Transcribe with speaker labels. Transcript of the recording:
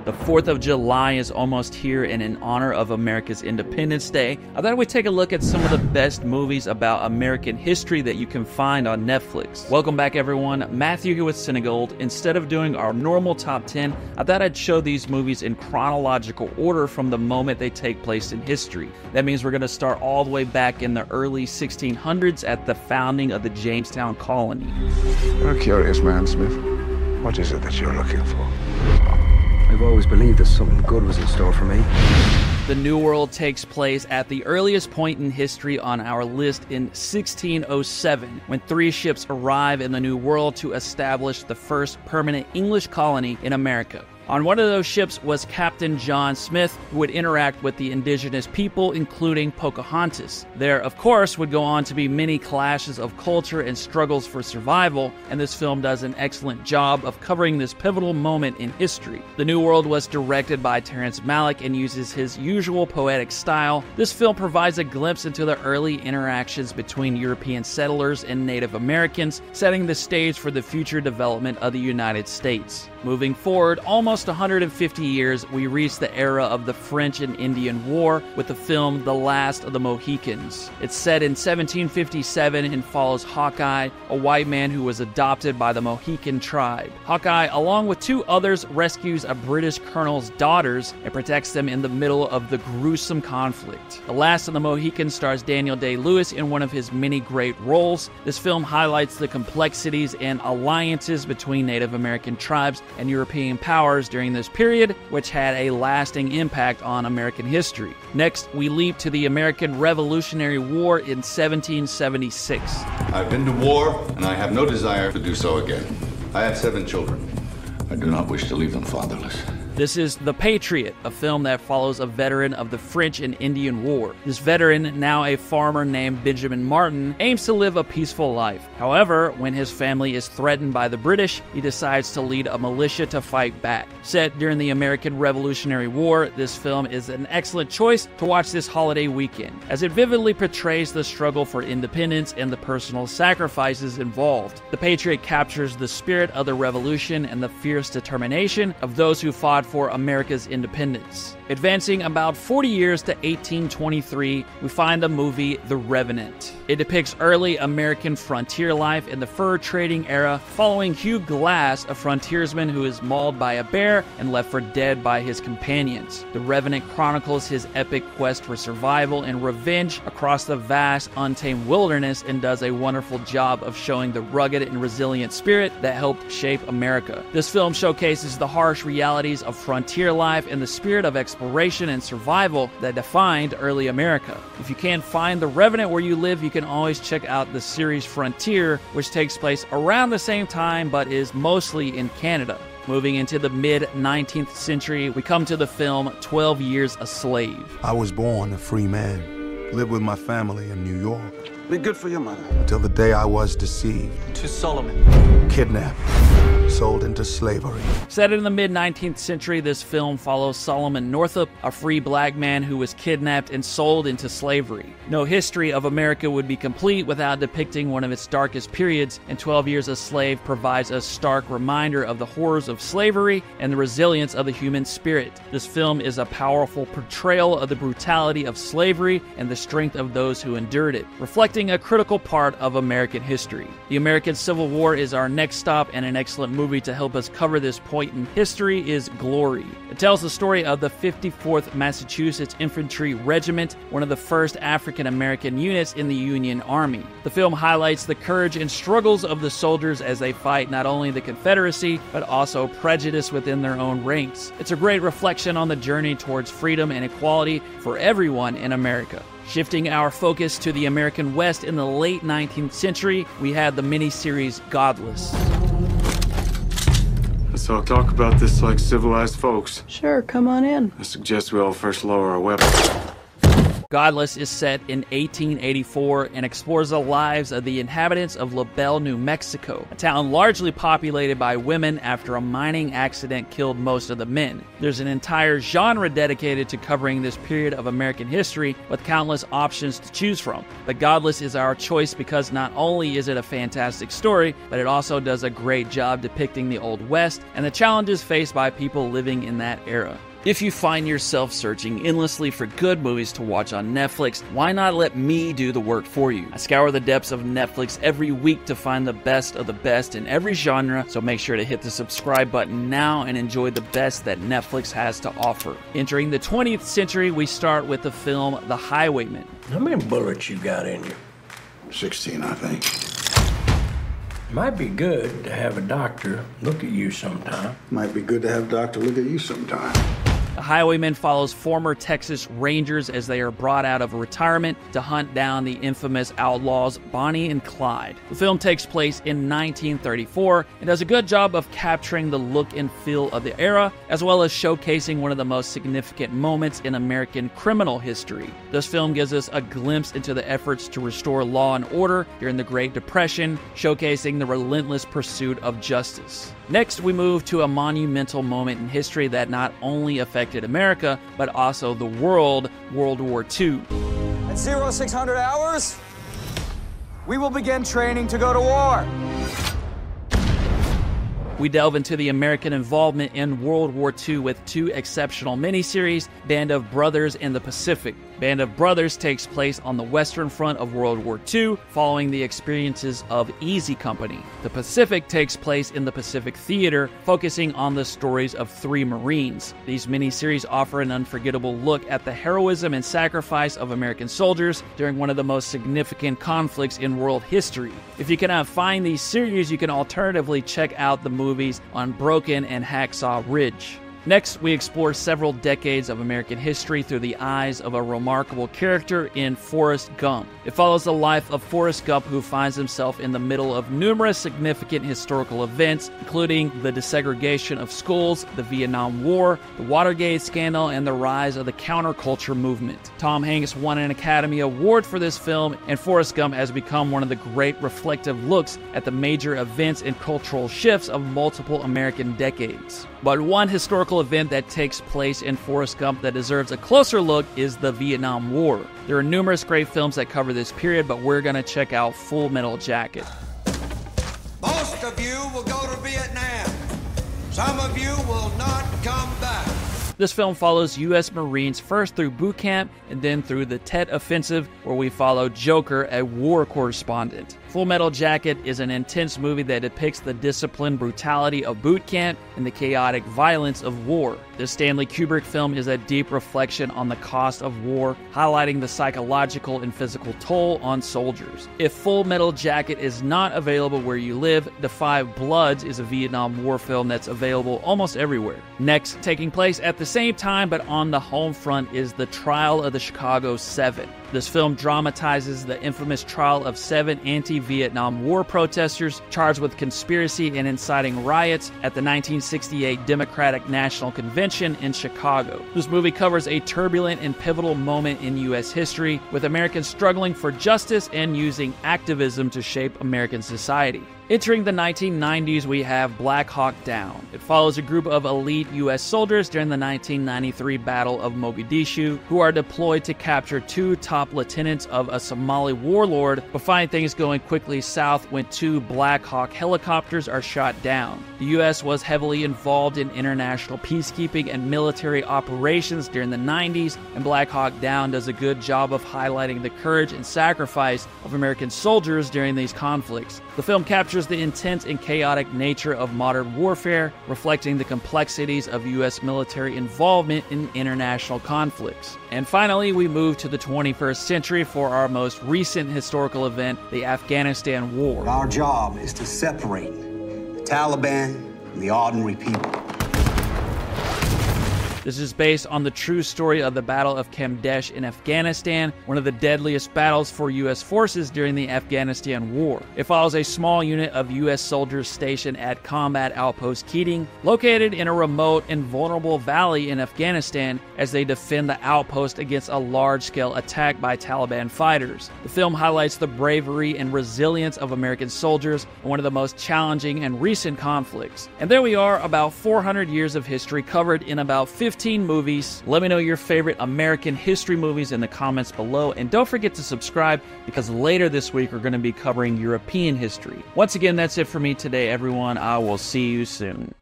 Speaker 1: The 4th of July is almost here, and in honor of America's Independence Day, I thought we'd take a look at some of the best movies about American history that you can find on Netflix. Welcome back, everyone. Matthew here with CineGold. Instead of doing our normal top 10, I thought I'd show these movies in chronological order from the moment they take place in history. That means we're going to start all the way back in the early 1600s at the founding of the Jamestown colony.
Speaker 2: You're a curious man, Smith. What is it that you're looking for?
Speaker 3: I've always believed that something good was in store for me.
Speaker 1: The New World takes place at the earliest point in history on our list in 1607, when 3 ships arrive in the New World to establish the first permanent English colony in America. On one of those ships was Captain John Smith, who would interact with the indigenous people, including Pocahontas. There, of course, would go on to be many clashes of culture and struggles for survival, and this film does an excellent job of covering this pivotal moment in history. The New World was directed by Terrence Malick and uses his usual poetic style. This film provides a glimpse into the early interactions between European settlers and Native Americans, setting the stage for the future development of the United States. Moving forward, almost 150 years, we reach the era of the French and Indian War with the film The Last of the Mohicans. It's set in 1757 and follows Hawkeye, a white man who was adopted by the Mohican tribe. Hawkeye, along with 2 others, rescues a British colonel's daughters and protects them in the middle of the gruesome conflict. The Last of the Mohicans stars Daniel Day-Lewis in one of his many great roles. This film highlights the complexities and alliances between Native American tribes and European powers during this period, which had a lasting impact on American history. Next, we leap to the American Revolutionary War in 1776.
Speaker 4: I've been to war, and I have no desire to do so again. I have 7 children. I do not wish to leave them fatherless.
Speaker 1: This is The Patriot, a film that follows a veteran of the French and Indian War. This veteran, now a farmer named Benjamin Martin, aims to live a peaceful life. However, when his family is threatened by the British, he decides to lead a militia to fight back. Set during the American Revolutionary War, this film is an excellent choice to watch this holiday weekend, as it vividly portrays the struggle for independence and the personal sacrifices involved. The Patriot captures the spirit of the revolution and the fierce determination of those who fought for America's independence. Advancing about 40 years to 1823, we find the movie The Revenant. It depicts early American frontier life in the fur trading era, following Hugh Glass, a frontiersman who is mauled by a bear and left for dead by his companions. The Revenant chronicles his epic quest for survival and revenge across the vast, untamed wilderness and does a wonderful job of showing the rugged and resilient spirit that helped shape America. This film showcases the harsh realities of frontier life and the spirit of exploration and survival that defined early America. If you can't find The Revenant where you live, you can always check out the series Frontier, which takes place around the same time but is mostly in Canada. Moving into the mid-19th century, we come to the film 12 Years a Slave.
Speaker 5: I was born a free man, lived with my family in New York.
Speaker 2: Be good for your mother.
Speaker 5: Until the day I was deceived.
Speaker 3: To Solomon.
Speaker 5: Kidnapped. Sold into slavery.
Speaker 1: Set in the mid-19th century, this film follows Solomon Northup, a free black man who was kidnapped and sold into slavery. No history of America would be complete without depicting one of its darkest periods, and 12 Years a Slave provides a stark reminder of the horrors of slavery and the resilience of the human spirit. This film is a powerful portrayal of the brutality of slavery and the strength of those who endured it, reflecting a critical part of American history. The American Civil War is our next stop, and an excellent movie to help us cover this point in history is Glory. It tells the story of the 54th Massachusetts Infantry Regiment, one of the first African American units in the Union Army. The film highlights the courage and struggles of the soldiers as they fight not only the Confederacy, but also prejudice within their own ranks. It's a great reflection on the journey towards freedom and equality for everyone in America. Shifting our focus to the American West in the late 19th century, we had the miniseries Godless.
Speaker 6: Let's all talk about this like civilized folks.
Speaker 7: Sure, come on in.
Speaker 6: I suggest we all first lower our weapons.
Speaker 1: Godless is set in 1884 and explores the lives of the inhabitants of La Belle, New Mexico, a town largely populated by women after a mining accident killed most of the men. There's an entire genre dedicated to covering this period of American history with countless options to choose from. But Godless is our choice because not only is it a fantastic story, but it also does a great job depicting the Old West and the challenges faced by people living in that era. If you find yourself searching endlessly for good movies to watch on Netflix, why not let me do the work for you? I scour the depths of Netflix every week to find the best of the best in every genre, so make sure to hit the subscribe button now and enjoy the best that Netflix has to offer. Entering the 20th century, we start with the film The Highwaymen.
Speaker 6: How many bullets you got in you?
Speaker 2: 16, I think.
Speaker 6: Might be good to have a doctor look at you sometime.
Speaker 2: Might be good to have a doctor look at you sometime.
Speaker 1: The Highwaymen follows former Texas Rangers as they are brought out of retirement to hunt down the infamous outlaws Bonnie and Clyde. The film takes place in 1934 and does a good job of capturing the look and feel of the era, as well as showcasing one of the most significant moments in American criminal history. This film gives us a glimpse into the efforts to restore law and order during the Great Depression, showcasing the relentless pursuit of justice. Next, we move to a monumental moment in history that not only affected America, but also the world, World War II.
Speaker 7: At 0600 hours, we will begin training to go to war.
Speaker 1: We delve into the American involvement in World War II with two exceptional miniseries, Band of Brothers and the Pacific. Band of Brothers takes place on the Western Front of World War II, following the experiences of Easy Company. The Pacific takes place in the Pacific Theater, focusing on the stories of 3 Marines. These miniseries offer an unforgettable look at the heroism and sacrifice of American soldiers during one of the most significant conflicts in world history. If you cannot find these series, you can alternatively check out the movies on Broken and Hacksaw Ridge. Next, we explore several decades of American history through the eyes of a remarkable character in Forrest Gump. It follows the life of Forrest Gump, who finds himself in the middle of numerous significant historical events, including the desegregation of schools, the Vietnam War, the Watergate scandal, and the rise of the counterculture movement. Tom Hanks won an Academy Award for this film, and Forrest Gump has become one of the great reflective looks at the major events and cultural shifts of multiple American decades. But one historical event that takes place in Forrest Gump that deserves a closer look is the Vietnam War. There are numerous great films that cover this period, but we're going to check out Full Metal Jacket.
Speaker 8: Most of you will go to Vietnam. Some of you will not come back.
Speaker 1: This film follows U.S. Marines first through boot camp and then through the Tet Offensive, where we follow Joker, a war correspondent. Full Metal Jacket is an intense movie that depicts the disciplined brutality of boot camp and the chaotic violence of war. This Stanley Kubrick film is a deep reflection on the cost of war, highlighting the psychological and physical toll on soldiers. If Full Metal Jacket is not available where you live, The Five Bloods is a Vietnam War film that's available almost everywhere. Next, taking place at the same time but on the home front, is The Trial of the Chicago 7. This film dramatizes the infamous trial of 7 anti-Vietnam War protesters charged with conspiracy and inciting riots at the 1968 Democratic National Convention in Chicago. This movie covers a turbulent and pivotal moment in U.S. history, with Americans struggling for justice and using activism to shape American society. Entering the 1990s, we have Black Hawk Down. It follows a group of elite U.S. soldiers during the 1993 Battle of Mogadishu, who are deployed to capture 2 top lieutenants of a Somali warlord, but find things going quickly south when 2 Black Hawk helicopters are shot down. The U.S. was heavily involved in international peacekeeping and military operations during the 90s, and Black Hawk Down does a good job of highlighting the courage and sacrifice of American soldiers during these conflicts. The film captures the intense and chaotic nature of modern warfare, reflecting the complexities of U.S. military involvement in international conflicts. And finally, we move to the 21st century for our most recent historical event, the Afghanistan War.
Speaker 9: Our job is to separate the Taliban from the ordinary people.
Speaker 1: This is based on the true story of the Battle of Kamdesh in Afghanistan, one of the deadliest battles for U.S. forces during the Afghanistan War. It follows a small unit of U.S. soldiers stationed at Combat Outpost Keating, located in a remote and vulnerable valley in Afghanistan, as they defend the outpost against a large-scale attack by Taliban fighters. The film highlights the bravery and resilience of American soldiers in one of the most challenging and recent conflicts. And there we are, about 400 years of history covered in about 15 movies. Let me know your favorite American history movies in the comments below, and don't forget to subscribe, because later this week we're going to be covering European history. Once again, that's it for me today, everyone. I will see you soon.